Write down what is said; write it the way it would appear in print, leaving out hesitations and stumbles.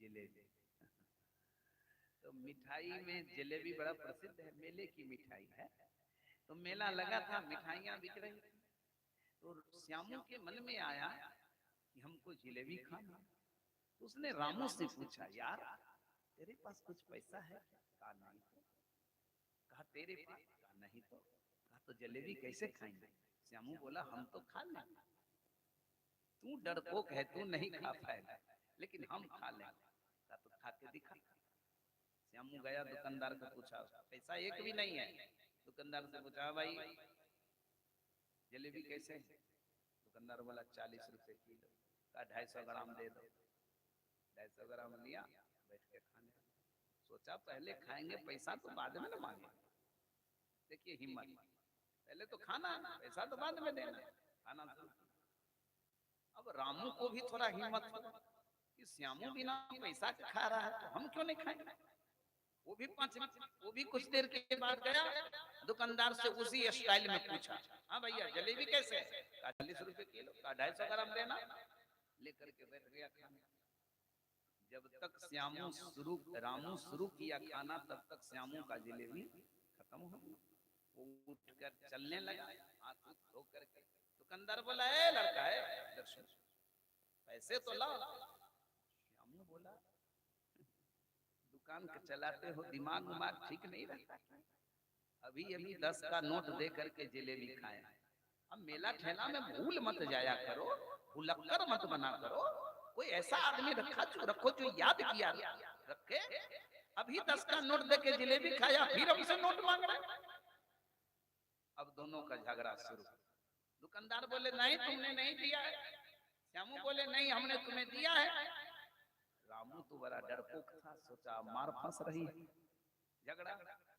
जिलेबी। तो मिठाई में जलेबी बड़ा प्रसिद्ध है, मेले की मिठाई है। तो मेला लगा था, मिठाइयां बिक रही थी। तो श्यामू के मन में आया कि हमको जलेबी खाना। तो उसने रामू से पूछा, यार तेरे पास कुछ पैसा है क्या? कहा नहीं। तो कहा तेरे पास? कहा नहीं। तो कहा तो जलेबी कैसे खाएंगे? श्यामू बोला, हम तो खा लेंगे, तू डरपोक है, तू नहीं खा पाएगा, लेकिन हम खा लेंगे। कहा तो खा के दिखा। श्यामू गया, दुकानदार को पूछा, पैसा एक भी नहीं है। दुकानदार से पूछा, भाई जलेबी कैसे है? दुकानदार बोला 40 रुपए किलो। कहा 250 ग्राम दे दो। 250 ग्राम लिया, बैठ के खाने। सोचा पहले खाएंगे, पैसा तो बाद में ना मांगे। देखिए हिम्मत, पहले तो खाना, पैसा तो बाद में देना। खाना शुरू। अब रामू को भी थोड़ा हिम्मत हो कि श्यामू बिना पैसा के खा रहा है, तो हम क्यों नहीं खाएंगे। वो भी कुछ देर के बाद गया, दुकानदार से उसी स्टाइल में पूछा, हाँ भैया जलेबी कैसे है? 40 रुपए किलो। का 250 ग्राम देना। लेकर के बैठ गया खाने। जब तक रामू शुरू किया खाना, तब तक श्यामू का जलेबी खत्म हो गया। वो उठकर चलने लगा, हाथ धो करके। दुकानदार बोला, ए लड़का है, दर्शन पैसे तो लाओ। श्यामू बोला, दुकान के चलाते हो, दिमाग उमाग ठीक नहीं रहता। अभी अभी 10 का नोट दे करके जलेबी खाए। अब मेला ठेला में भूल मत जाया करो, भुलक्कर मत बना करो। कोई ऐसा आदमी रखो जो याद किया रखे। अभी 10 का नोट दे के जलेबी खाया, फिर हमसे नोट मांग रहा। अब दोनों का झगड़ा शुरू। दुकानदार बोले, नहीं तुमने नहीं दिया है। श्यामू बोले, नहीं हमने तुम्हें दिया है। रामू तो बड़ा डरपोक था, सोचा मार फंस रही है, झगड़ा।